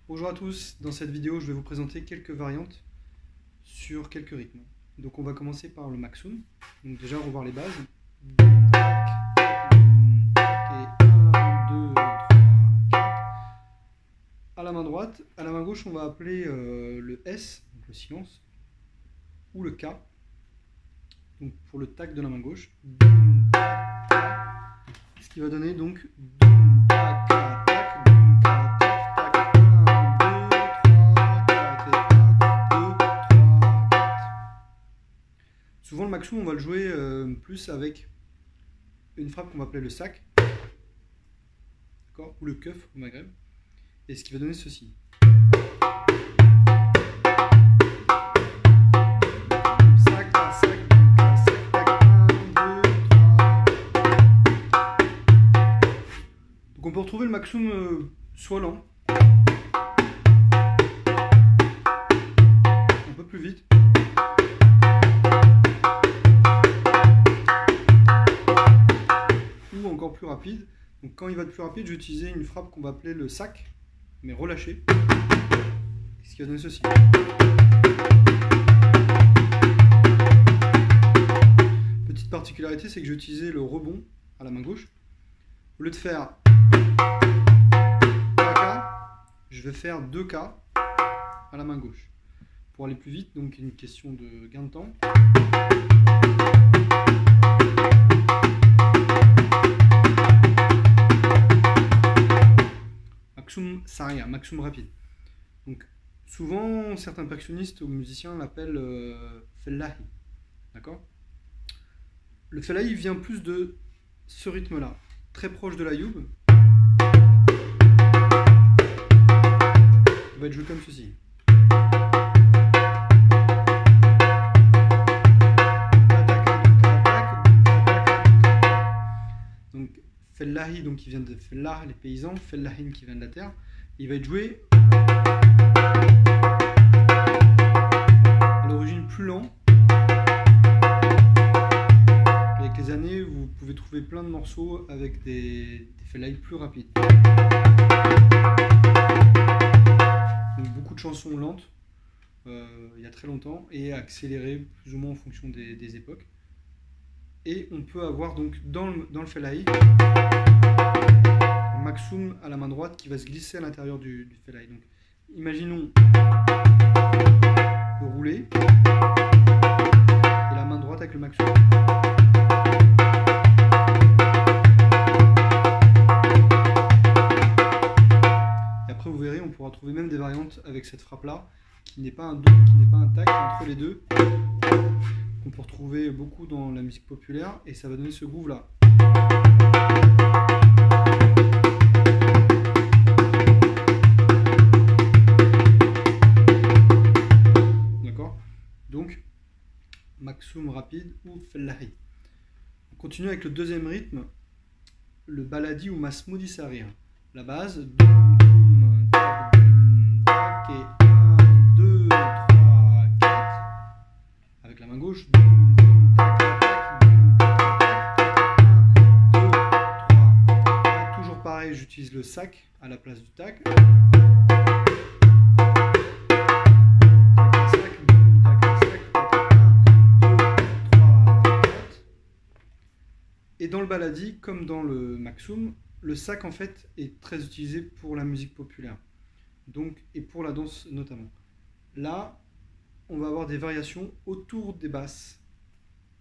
Bonjour à tous, dans cette vidéo je vais vous présenter quelques variantes sur quelques rythmes. Donc on va commencer par le Maxum. Donc déjà revoir les bases. Et 1, 2, 3, 4. À la main droite, à la main gauche on va appeler le S, donc le silence, ou le K, donc pour le tac de la main gauche. Ce qui va donner donc souvent le Maxum on va le jouer plus avec une frappe qu'on va appeler le sac, ou le keuf au Maghreb, et ce qui va donner ceci. Donc on peut retrouver le Maxum soit lent, un peu plus vite, ou encore plus rapide. Donc quand il va être plus rapide, je vais utiliser une frappe qu'on va appeler le sac, mais relâché, ce qui va donner ceci. Petite particularité, c'est que je vais utiliser le rebond à la main gauche. Au lieu de faire 3K, je vais faire 2K à la main gauche. Pour aller plus vite, donc une question de gain de temps. Maxum saria, Maxum rapide. Donc souvent certains percussionnistes ou musiciens l'appellent fellahi. D'accord? Le fellahi vient plus de ce rythme-là, très proche de la youb. Il va être joué comme ceci. Donc fellahi, donc qui vient de fellah, les paysans, fellahin qui vient de la terre. Il va être joué à l'origine plus lent. Avec les années, vous pouvez trouver plein de morceaux avec des fellahis plus rapides. Donc beaucoup de chansons lentes, il y a très longtemps, et accélérées plus ou moins en fonction des époques. Et on peut avoir donc dans le fellahi un Maxum à la main droite qui va se glisser à l'intérieur du fellahi. Donc imaginons le roulé et la main droite avec le Maxum. Et après vous verrez, on pourra trouver même des variantes avec cette frappe là qui n'est pas un do, qui n'est pas un tac, entre les deux, qu'on peut retrouver beaucoup dans la musique populaire, et ça va donner ce groove là. D'accord? Donc Maxum rapide ou fellahi. On continue avec le deuxième rythme, le baladi ou masmoudi sarir. La base, doum, doum, tac, tac, et 1, 2, 3, 4. Avec la main gauche, doum, doum, tac, tac, doum, tac, tac, 1, 2, 3, 4. Toujours pareil, j'utilise le sac à la place du tac. Et dans le baladi, comme dans le Maxum, le sac en fait est très utilisé pour la musique populaire, donc, et pour la danse notamment. Là, on va avoir des variations autour des basses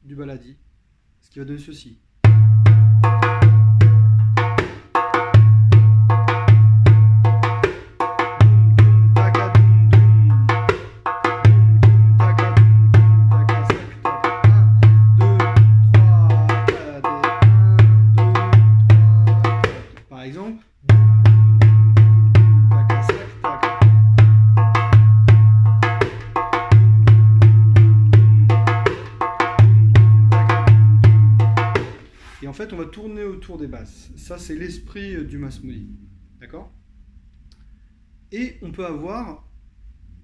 du baladi, ce qui va donner ceci. Par exemple, et en fait on va tourner autour des basses. Ça c'est l'esprit du masmoudi. D'accord? Et on peut avoir,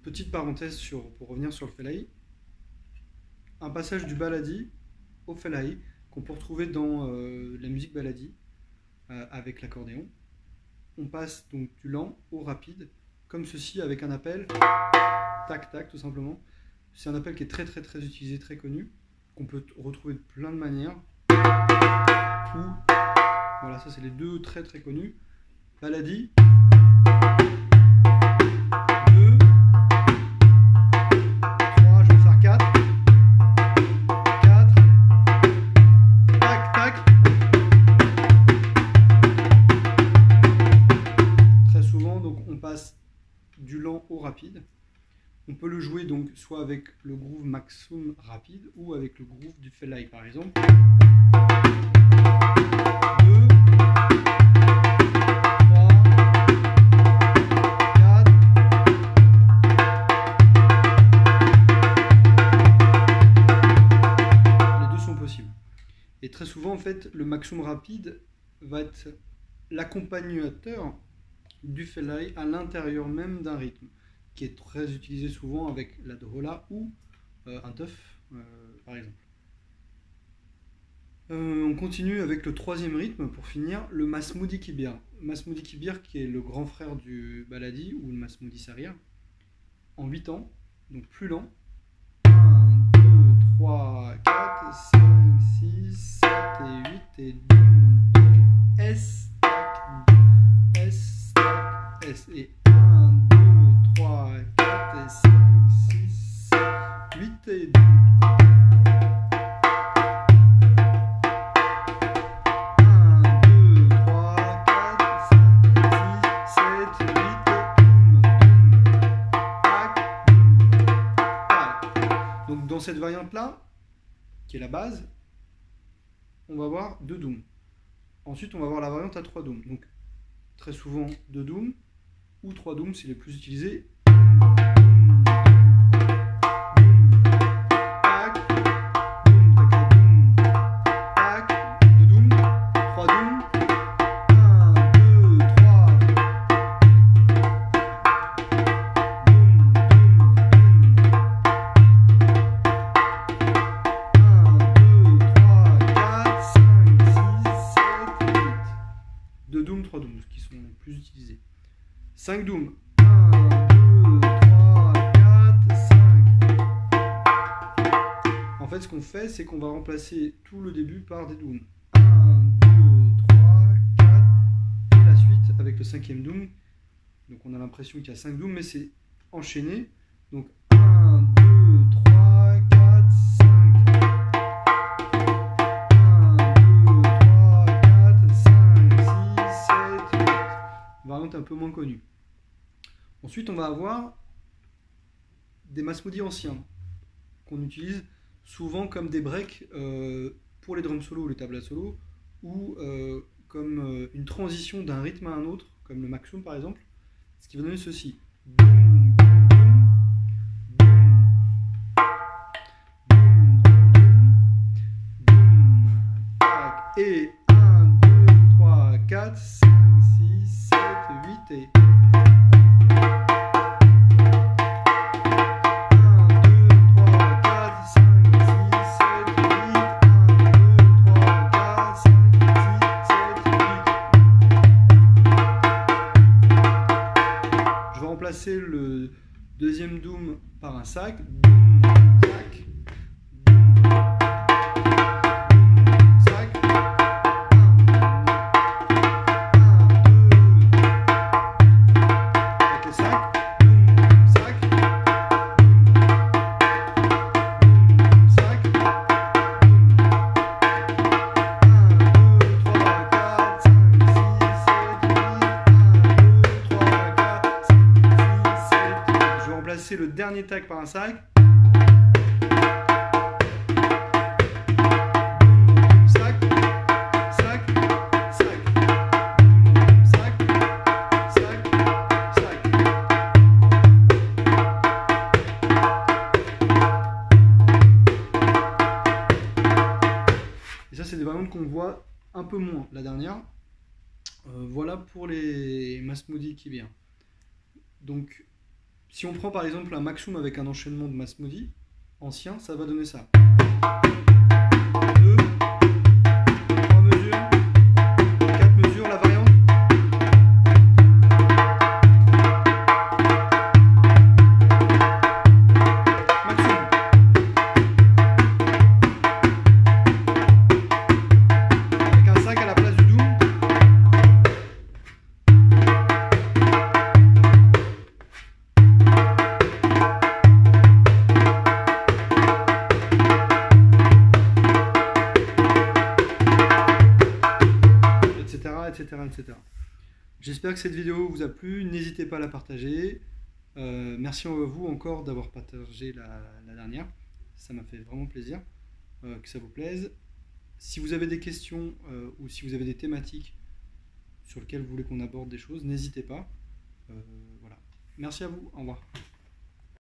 petite parenthèse pour revenir sur le fellahi, un passage du baladi au fellahi qu'on peut retrouver dans la musique baladi avec l'accordéon. On passe donc du lent au rapide, comme ceci avec un appel tac tac tout simplement. C'est un appel qui est très utilisé, très connu, qu'on peut retrouver de plein de manières. Ou voilà, ça c'est les deux très connus. Baladi 2 3, je vais faire 4 4 tac tac. Très souvent donc on passe du lent au rapide. On peut le jouer donc soit avec le groove Maksum rapide ou avec le groove du Fellahi par exemple. 2 Et très souvent, en fait, le Maksum rapide va être l'accompagnateur du Fellahi à l'intérieur même d'un rythme, qui est très utilisé souvent avec la Dhola ou un teuf, par exemple. On continue avec le troisième rythme pour finir, le Masmoudi Kibir. Masmoudi Kibir qui est le grand frère du Baladi ou le Masmoudi Sarir, en 8 temps, donc plus lent. 1, 2, 3, 4, 5, 6, 7 et 8 et doum, doum, S, tac, doum, S, tac, S. Et 1, 2, 3, 4 et 5, 6, 7, 8 et doum. 1, 2, 3, 4, 5, 6, 7, 8 et doum, doum, tac, doum, tac. Donc dans cette variante-là, qui est la base, on va avoir 2 dooms. Ensuite, on va avoir la variante à 3 dooms. Donc, très souvent 2 dooms ou 3 dooms, c'est les plus utilisés. Dooms, 3 dooms qui sont les plus utilisés. 5 dooms. 1, 2, 3, 4, 5. En fait, ce qu'on fait, c'est qu'on va remplacer tout le début par des dooms. 1, 2, 3, 4. Et la suite avec le 5e doom. Donc on a l'impression qu'il y a 5 dooms, mais c'est enchaîné. Donc 1, 2, 3, 4, 5. 1, 2, 3, 4, 5, 6, 7, 8. Variante un peu moins connue. Ensuite, on va avoir des Masmoudi anciens qu'on utilise souvent comme des breaks pour les drums solo ou les tabla solo ou comme une transition d'un rythme à un autre, comme le Maksum par exemple, ce qui va donner ceci. Boum, boum, boum, boum, boum, boum, tac, et 1, 2, 3, 4, 5, 6, 7, 8 et... 'Remplacer le deuxième doom par un sac, doom, sac, doom, sac, 1, 2, avec le sac, doom, sac, doom, sac, 1, 2, 3, 4, 5, 6, 7, 8, 1, 2, 3, 4, 5. Je vais remplacer le dernier tag par un sac. Sac, sac, sac. Sac, sac, sac. Et ça, c'est des variantes qu'on voit un peu moins, la dernière. Voilà pour les Masmoudi Kibir. Donc, si on prend par exemple un Maksum avec un enchaînement de Masmoudi ancien, ça va donner ça. 2, 3 mesures, 4 mesures, la variante. etc., etc. J'espère que cette vidéo vous a plu. N'hésitez pas à la partager. Merci à vous encore d'avoir partagé la dernière. Ça m'a fait vraiment plaisir que ça vous plaise. Si vous avez des questions ou si vous avez des thématiques sur lesquelles vous voulez qu'on aborde des choses, n'hésitez pas. Voilà. Merci à vous. Au revoir.